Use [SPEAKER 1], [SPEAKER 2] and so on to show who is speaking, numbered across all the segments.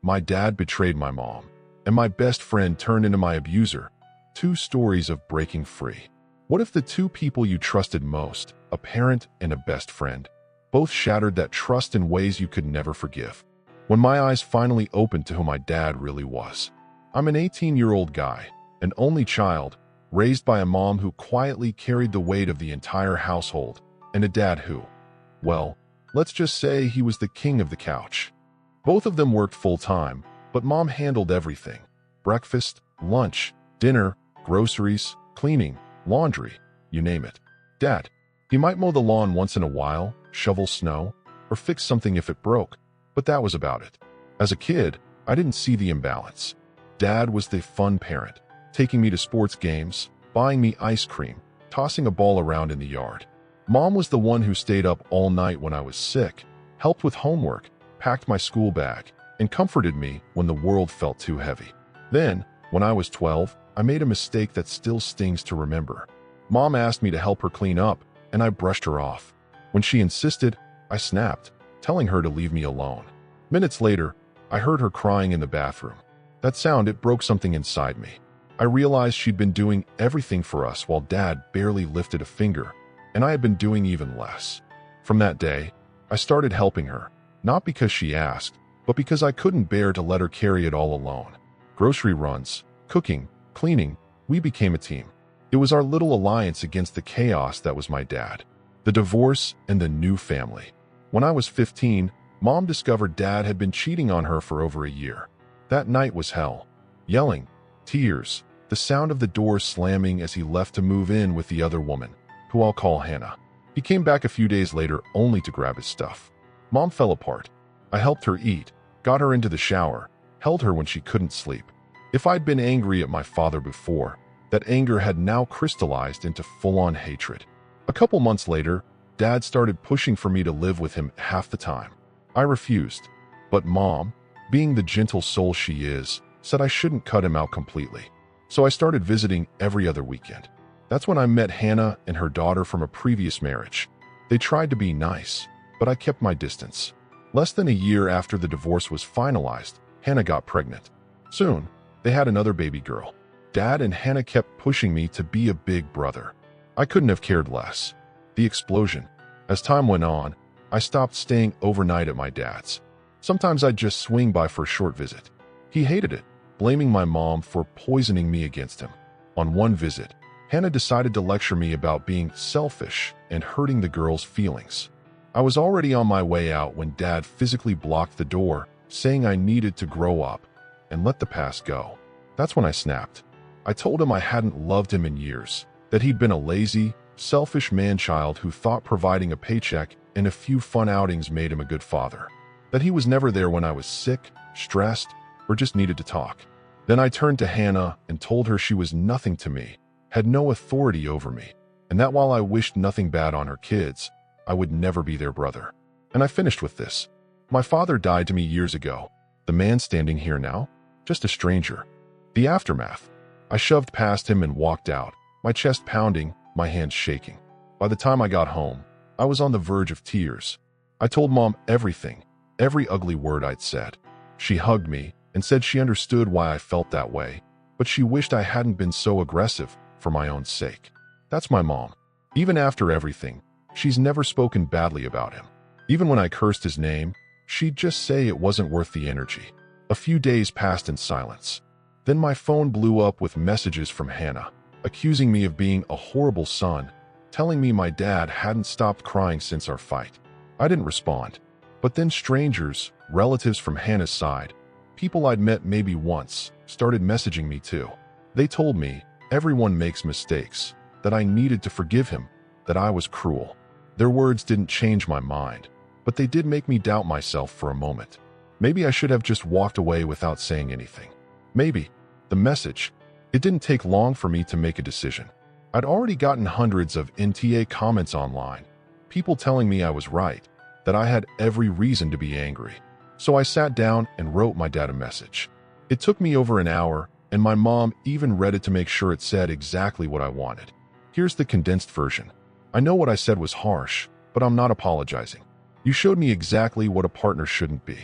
[SPEAKER 1] My dad betrayed my mom, and my best friend turned into my abuser. 2 stories of breaking free. What if the 2 people you trusted most, a parent and a best friend, both shattered that trust in ways you could never forgive? When my eyes finally opened to who my dad really was. I'm an 18-year-old guy, an only child, raised by a mom who quietly carried the weight of the entire household, and a dad who, well, let's just say he was the king of the couch. Both of them worked full-time, but mom handled everything. Breakfast, lunch, dinner, groceries, cleaning, laundry, you name it. Dad, he might mow the lawn once in a while, shovel snow, or fix something if it broke, but that was about it. As a kid, I didn't see the imbalance. Dad was the fun parent, taking me to sports games, buying me ice cream, tossing a ball around in the yard. Mom was the one who stayed up all night when I was sick, helped with homework, packed my school bag, and comforted me when the world felt too heavy. Then, when I was 12, I made a mistake that still stings to remember. Mom asked me to help her clean up, and I brushed her off. When she insisted, I snapped, telling her to leave me alone. Minutes later, I heard her crying in the bathroom. That sound, it broke something inside me. I realized she'd been doing everything for us while Dad barely lifted a finger, and I had been doing even less. From that day, I started helping her, not because she asked, but because I couldn't bear to let her carry it all alone. Grocery runs, cooking, cleaning, we became a team. It was our little alliance against the chaos that was my dad, the divorce, and the new family. When I was 15, Mom discovered Dad had been cheating on her for over a year. That night was hell. Yelling, tears, the sound of the door slamming as he left to move in with the other woman, who I'll call Hannah. He came back a few days later only to grab his stuff. Mom fell apart. I helped her eat, got her into the shower, held her when she couldn't sleep. If I'd been angry at my father before, that anger had now crystallized into full-on hatred. A couple months later, Dad started pushing for me to live with him half the time. I refused, but Mom, being the gentle soul she is, said I shouldn't cut him out completely. So I started visiting every other weekend. That's when I met Hannah and her daughter from a previous marriage. They tried to be nice, but I kept my distance. Less than a year after the divorce was finalized, Hannah got pregnant. Soon, they had another baby girl. Dad and Hannah kept pushing me to be a big brother. I couldn't have cared less. The explosion. As time went on, I stopped staying overnight at my dad's. Sometimes I'd just swing by for a short visit. He hated it, blaming my mom for poisoning me against him. On one visit, Hannah decided to lecture me about being selfish and hurting the girl's feelings. I was already on my way out when Dad physically blocked the door, saying I needed to grow up and let the past go. That's when I snapped. I told him I hadn't loved him in years, that he'd been a lazy, selfish man-child who thought providing a paycheck and a few fun outings made him a good father, that he was never there when I was sick, stressed, or just needed to talk. Then I turned to Hannah and told her she was nothing to me, had no authority over me, and that while I wished nothing bad on her kids, I would never be their brother. And I finished with this. My father died to me years ago. The man standing here now? Just a stranger. The aftermath. I shoved past him and walked out, my chest pounding, my hands shaking. By the time I got home, I was on the verge of tears. I told Mom everything, every ugly word I'd said. She hugged me and said she understood why I felt that way, but she wished I hadn't been so aggressive for my own sake. That's my mom. Even after everything, she's never spoken badly about him. Even when I cursed his name, she'd just say it wasn't worth the energy. A few days passed in silence. Then my phone blew up with messages from Hannah, accusing me of being a horrible son, telling me my dad hadn't stopped crying since our fight. I didn't respond. But then strangers, relatives from Hannah's side, people I'd met maybe once, started messaging me too. They told me everyone makes mistakes, that I needed to forgive him, that I was cruel. Their words didn't change my mind, but they did make me doubt myself for a moment. Maybe I should have just walked away without saying anything. Maybe. The message. It didn't take long for me to make a decision. I'd already gotten hundreds of NTA comments online, people telling me I was right, that I had every reason to be angry. So I sat down and wrote my dad a message. It took me over an hour, and my mom even read it to make sure it said exactly what I wanted. Here's the condensed version. I know what I said was harsh, but I'm not apologizing. You showed me exactly what a partner shouldn't be.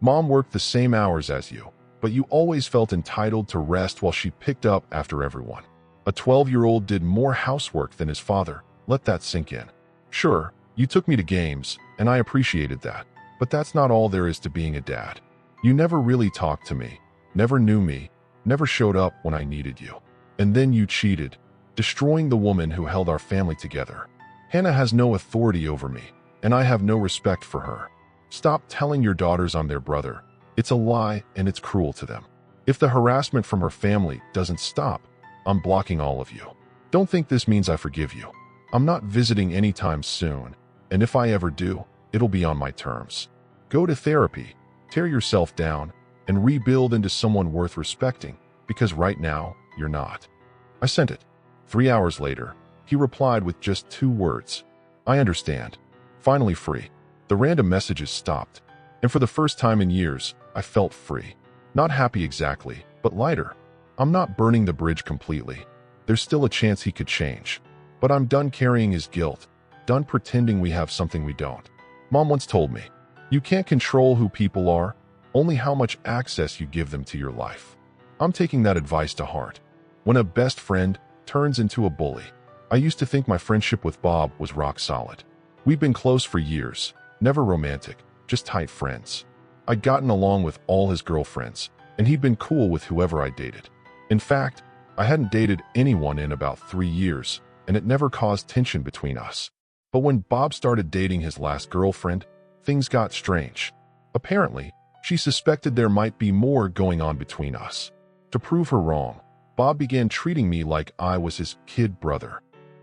[SPEAKER 1] Mom worked the same hours as you, but you always felt entitled to rest while she picked up after everyone. A 12-year-old did more housework than his father. Let that sink in. Sure, you took me to games, and I appreciated that, but that's not all there is to being a dad. You never really talked to me, never knew me, never showed up when I needed you. And then you cheated, destroying the woman who held our family together. Hannah has no authority over me, and I have no respect for her. Stop telling your daughters I'm their brother. It's a lie, and it's cruel to them. If the harassment from her family doesn't stop, I'm blocking all of you. Don't think this means I forgive you. I'm not visiting anytime soon, and if I ever do, it'll be on my terms. Go to therapy, tear yourself down, and rebuild into someone worth respecting, because right now, you're not. I sent it. 3 hours later, he replied with just 2 words. I understand. Finally free. The random messages stopped, and for the first time in years, I felt free. Not happy exactly, but lighter. I'm not burning the bridge completely. There's still a chance he could change. But I'm done carrying his guilt, done pretending we have something we don't. Mom once told me, you can't control who people are, only how much access you give them to your life. I'm taking that advice to heart. When a best friend turns into a bully, I used to think my friendship with Bob was rock solid. We've been close for years, never romantic, just tight friends. I'd gotten along with all his girlfriends, and he'd been cool with whoever I dated. In fact, I hadn't dated anyone in about 3 years, and it never caused tension between us. But when Bob started dating his last girlfriend, things got strange. Apparently, she suspected there might be more going on between us. To prove her wrong, Bob began treating me like I was his kid brother.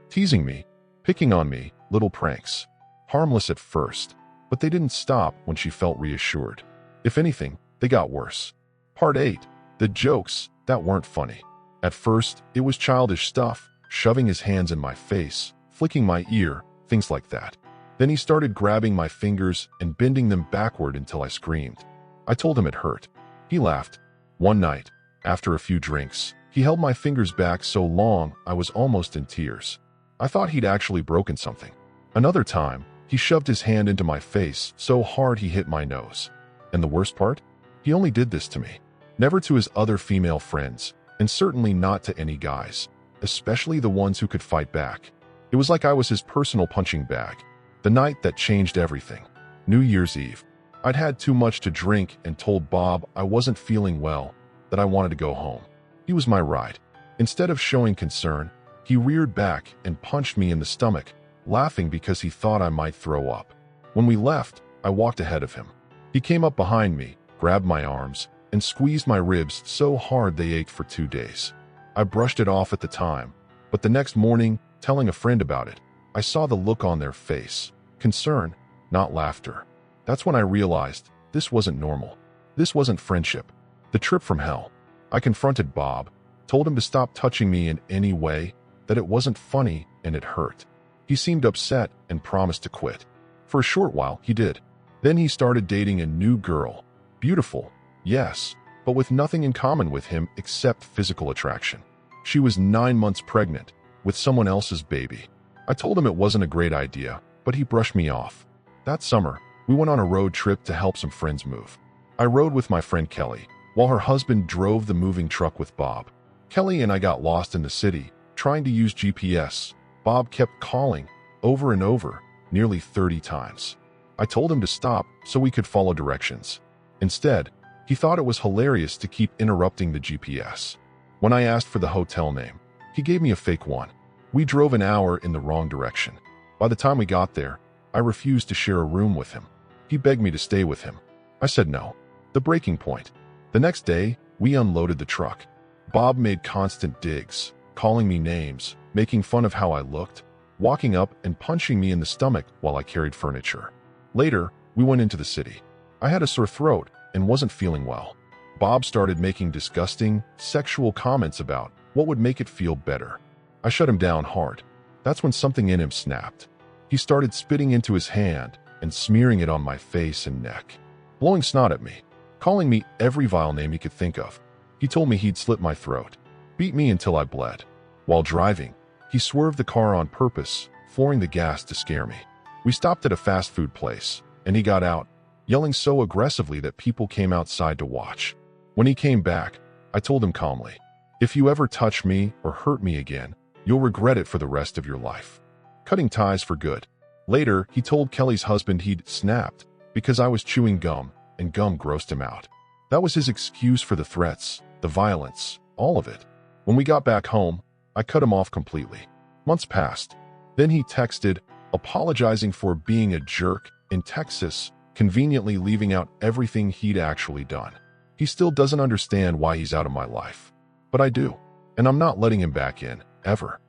[SPEAKER 1] Teasing me, picking on me, little pranks. Harmless at first, but they didn't stop when she felt reassured. If anything, they got worse. Part 8. The jokes that weren't funny. At first, it was childish stuff, shoving his hands in my face, flicking my ear, things like that. Then he started grabbing my fingers and bending them backward until I screamed. I told him it hurt. He laughed. One night, after a few drinks, he held my fingers back so long I was almost in tears. I thought he'd actually broken something. Another time, he shoved his hand into my face so hard he hit my nose. And the worst part? He only did this to me. Never to his other female friends, and certainly not to any guys, especially the ones who could fight back. It was like I was his personal punching bag. The night that changed everything. New Year's Eve. I'd had too much to drink and told Bob I wasn't feeling well, that I wanted to go home. He was my ride. Instead of showing concern, he reared back and punched me in the stomach, laughing because he thought I might throw up. When we left, I walked ahead of him. He came up behind me, grabbed my arms, and squeezed my ribs so hard they ached for 2 days. I brushed it off at the time, but the next morning, telling a friend about it, I saw the look on their face. Concern, not laughter. That's when I realized this wasn't normal. This wasn't friendship. The trip from hell. I confronted Bob, told him to stop touching me in any way, that it wasn't funny and it hurt. He seemed upset and promised to quit. For a short while, he did. Then he started dating a new girl. Beautiful, yes, but with nothing in common with him except physical attraction. She was 9 months pregnant, with someone else's baby. I told him it wasn't a great idea, but he brushed me off. That summer, we went on a road trip to help some friends move. I rode with my friend Kelly, while her husband drove the moving truck with Bob. Kelly and I got lost in the city, trying to use GPS. Bob kept calling, over and over, nearly 30 times. I told him to stop so we could follow directions. Instead, he thought it was hilarious to keep interrupting the GPS. When I asked for the hotel name, he gave me a fake one. We drove an hour in the wrong direction. By the time we got there, I refused to share a room with him. He begged me to stay with him. I said no. The breaking point. The next day, we unloaded the truck. Bob made constant digs, calling me names, making fun of how I looked, walking up and punching me in the stomach while I carried furniture. Later, we went into the city. I had a sore throat and wasn't feeling well. Bob started making disgusting, sexual comments about what would make it feel better. I shut him down hard. That's when something in him snapped. He started spitting into his hand and smearing it on my face and neck, blowing snot at me, calling me every vile name he could think of. He told me he'd slit my throat, beat me until I bled. While driving, he swerved the car on purpose, flooring the gas to scare me. We stopped at a fast food place, and he got out. yelling so aggressively that people came outside to watch. When he came back, I told him calmly, "If you ever touch me or hurt me again, you'll regret it for the rest of your life." Cutting ties for good. Later, he told Kelly's husband he'd snapped because I was chewing gum and gum grossed him out. That was his excuse for the threats, the violence, all of it. When we got back home, I cut him off completely. Months passed. Then he texted, apologizing for being a jerk in Texas, conveniently leaving out everything he'd actually done. He still doesn't understand why he's out of my life. But I do, and I'm not letting him back in, ever.